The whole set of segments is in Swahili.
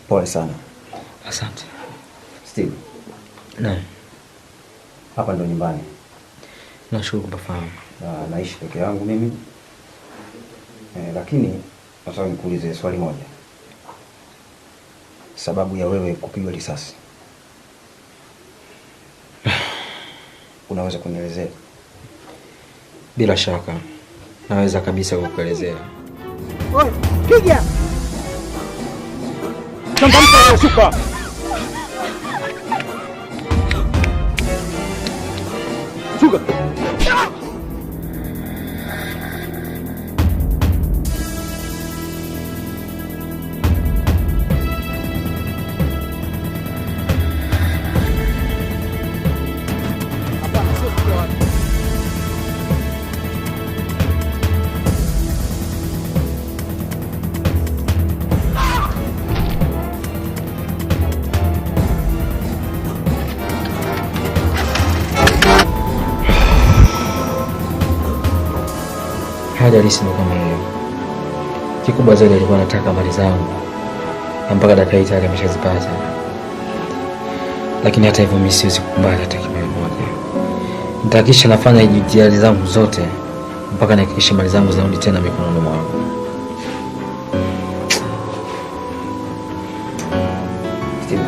Pole sana. Asante. Steve. Naam. Hapa ndo nyumbani. Nashukuru kufahamu. Naishi peke yangu mimi. Lakini nataka nikuulize swali moja. Sababu ya wewe kupigwa risasi. Unaweza kunielezea? Bila shaka. Naweza kabisa kukuelezea. Oi, piga! Changamka, shuka! Shuka! Hali halisi ni kama hiyo. Kikubwa zaidi alikuwa anataka mali zangu. Mpaka dakika hii tayari ameshazipata. Lakini hata hivyo mimi siwezi kukubali hata kidogo moja. Nitahakikisha nafanya jitihada zangu zote mpaka nihakikishe mali zangu zinarudi tena mikononi mwangu. Steve.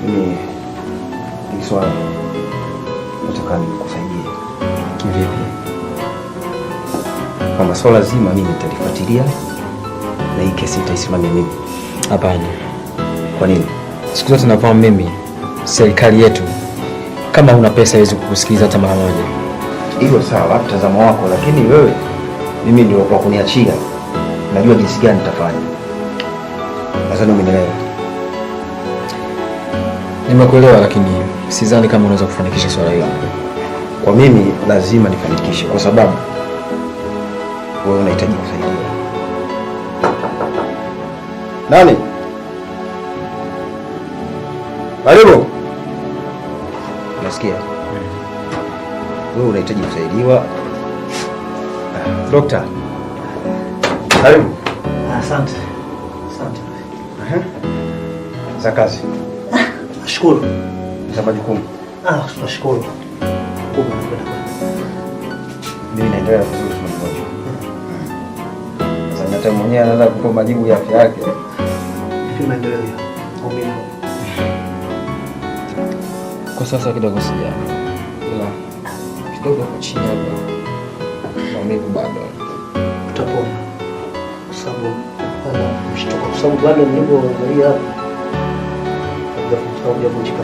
Mimi ni swali. Nataka nikusaidie. Kivipi? Kama swala zima mimi nitalifuatilia na hii kesi itaisimamia mimi. Hapana. Kwa nini? Siku zote nafahamu mimi serikali yetu kama una pesa haiwezi kukusikiliza hata mara moja. Hiyo sawa, mtazamo wako, lakini wewe mimi ndio kwa kuniachia. Najua jinsi gani nitafanya. Nadhani umenielewa. Nimekuelewa, lakini sidhani kama unaweza kufanikisha swala hilo. Kwa mimi lazima nifanikishe kwa sababu wewe unahitaji kusaidia. Nani? Karibu. Nasikia. Wewe unahitaji kusaidiwa. Dokta. Karibu. Asante. Asante. Za kazi. Nashukuru. Za majukumu. Nashukuru. Mimi naendelea vizuri kwa mgonjwa. Sasa hata mwenyewe anaanza kutoa majibu ya afya yake. Naendelea. Kwa sasa kidogo sija. Ila kidogo chini hapa. Maumivu bado. Utapona. Kwa sababu mshtuko, kwa sababu bado nilipoangalia hapa hujavunjika.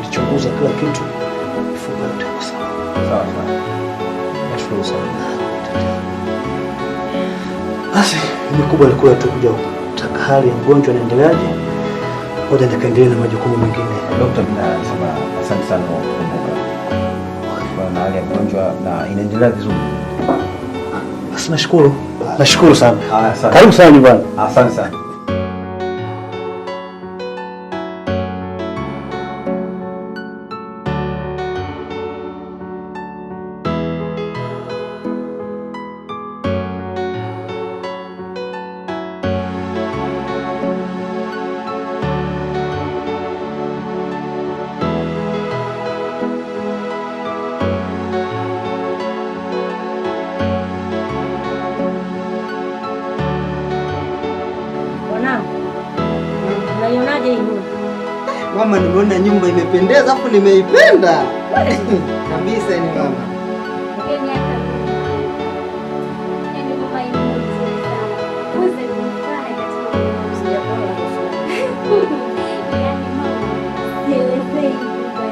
Nilichunguza kila kitu. Mifupa yote iko sawa. Sawa sawa. Nashukuru sana. Basi, ni kubwa ilikuwa tu kuja kutaka hali ya mgonjwa inaendeleaje. Ngoja nikaendelee na majukumu mengine. Dokta, nasema asante sana kwa kukumbuka. Kwa hali ya mgonjwa na inaendelea vizuri. Basi nashukuru. Nashukuru sana. Asante. Karibu sana nyumbani. Asante sana. Unaionaje hii nyumba? Mama, nimeona nyumba imependeza afu nimeipenda. Kabisa ni mama. Mgeni hata mimi. Yaani mama hii ni nzuri sana. Kwanza nimefurahi katika kusikia kwa yaani mama, nielezee nyumba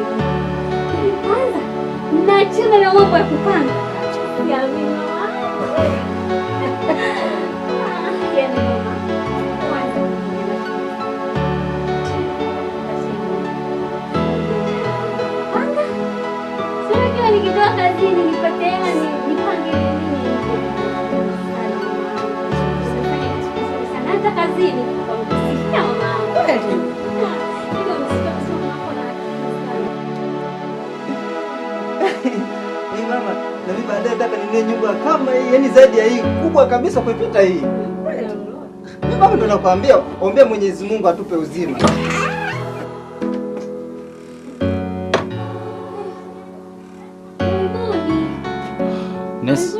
hii. Kwanza, naachana na mambo ya kupanga. Yaani mama. Yaani mama. Nikitoka kazini nipate hela nipange nini sana hata kazini sifia mama kweli ndio msikia kusoma hapo na Hey mama, na mimi baadaye nataka ninunue nyumba kama hii, yani zaidi ya hii, kubwa kabisa kuipita hii. Mimi baba ndo nakwambia ombea Mwenyezi Mungu atupe uzima. Nesi.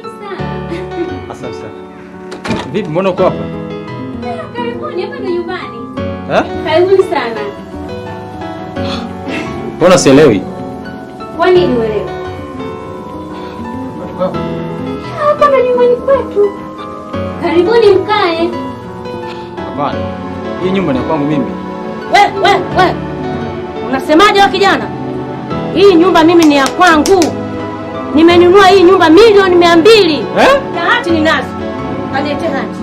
Asante sana. Vipi, mbona uko hapa? Karibuni, hapa ndo nyumbani. Karibuni sana. Mbona sielewi? Kwa nini uelewi? Hapa ndo nyumbani kwetu. Karibuni mkae. Hapana. Hii nyumba ni kwangu mimi. We. Unasemaje wewe kijana? Hii nyumba mimi ni ya kwangu. Nimenunua hii nyumba milioni 200. Na hati ninazo. Kalete hati.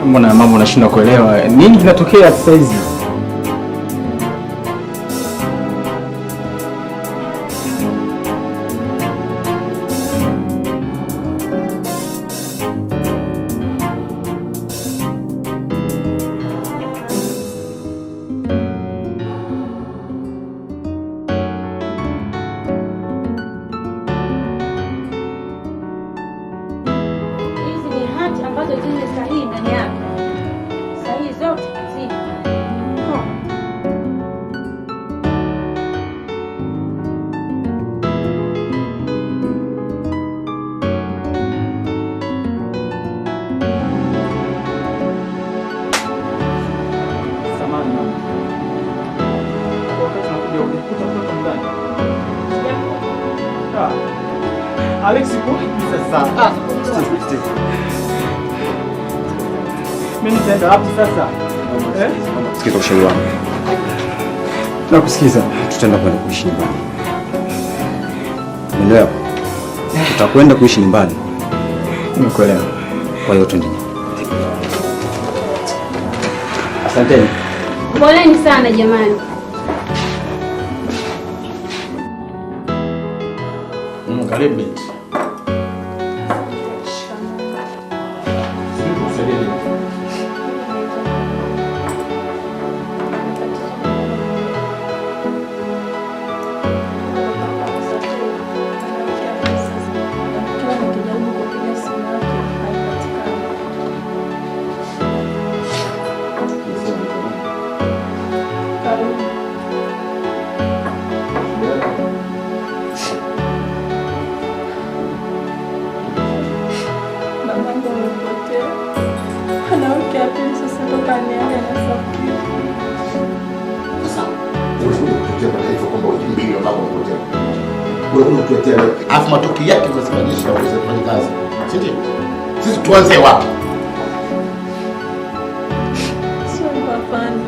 Mbona mambo nashinda kuelewa? Nini kinatokea sasa hizi? Ambazo zile sahihi ndani yake. Sahihi zote zile. Samahani mama. Wakati nakuja ukikuta mtoto ndani. Alex sasa. Mimi nitaenda wapi sasa? Sikiza ushauri wangu. Nakusikiza. Tutaenda kwenda kuishi nyumbani. Umeelewa? Tutakwenda kuishi nyumbani. Nimekuelewa. Kwa hiyo twende. Asanteni. Poleni sana jamani. Karibu binti. Alafu matokeo yake unasema jeshi la polisi kufanya kazi. Si ndio? Sisi tuanze wapi? Sio hapana.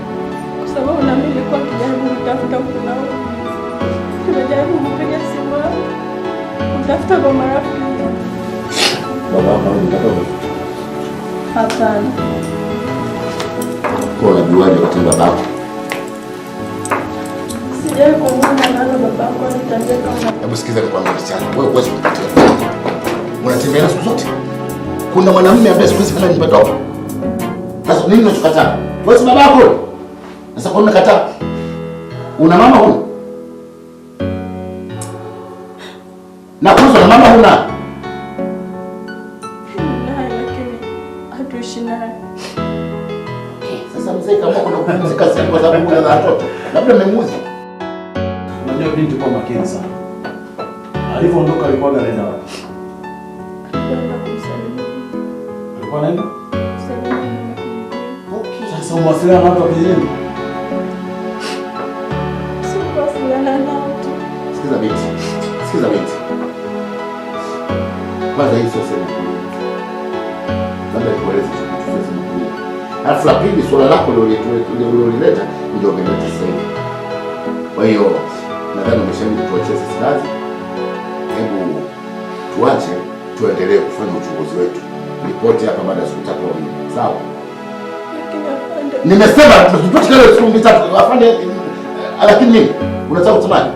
Kwa sababu na mimi nilikuwa kijaribu kutafuta kunao. Nimejaribu kupiga simu kutafuta kwa marafiki. Baba wako anataka. Hapana. Kwa unajuaje wakati babako? Sijawahi kuongea na babako anitabia kama. Hebu sikiza nikwambie msichana. Wewe huwezi kupatia. Unatembea siku zote. Kuna mwanamume ambaye siku hizi kana nimetoka. Sasa nini unachokataa? Wewe si babako. Sasa kwa nini unakataa? Una mama huna? Na kwanza na mama huna? Naye lakini hatuishi naye. Sasa mzee kama kuna kupumzika sasa kwa sababu una watoto. Labda mmemuzi. Unajua binti kwa makini sana. Alipoondoka alikuwa anaenda wapi? Kwenda kumsalimia. Alikuwa anaenda? Salimia. Okay. Sasa umewasiliana na watu wa kijijini? Sikuwasiliana nao tu. Sikiza binti. Sikiza binti. Kwanza hii sio sema kweli. Labda nikueleze kitu sema kweli. Alafu la pili swala lako lililoleta ndio umeleta sasa hivi. Kwa hiyo nadhani umeshauri tuachie sisi kazi. Hebu tuache tuendelee kufanya uchunguzi wetu. Ripoti hapa baada ya siku 3 au 4. Sawa? Lakini afande. Nimesema tupate kile siku 3 afande, lakini nini? Unataka kusemaje?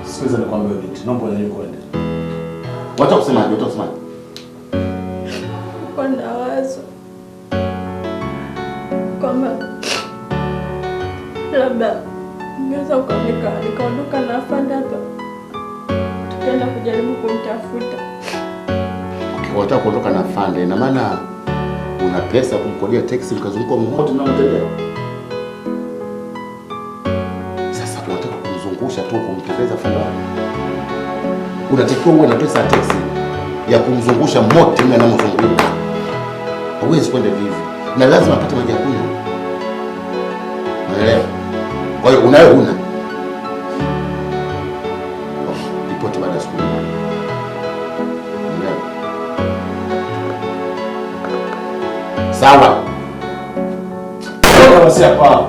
Sikiza nikwambie binti, naomba uendelee kwenda. Unataka kusemaje? Unataka kusemaje? Kwa na wazo kwamba labda ungeweza nikaondoka na afande hapa, tukaenda kujaribu kumtafuta. Unataka kuondoka na afande, ina maana una pesa kumkodia taxi mkazunguka mmoja na mtelea. Sasa tunataka kumzungusha tu kumtembeza afande wako. Unatakiwa uwe na pesa ya taxi ya kumzungusha mote na anamzunguka. Huwezi kwenda hivi. Na lazima apate maji ya kunywa. Unaelewa? Kwa hiyo unayo huna. Ripoti baada ya siku. Unaelewa? Sawa. Kama si hapa.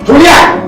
Tulia!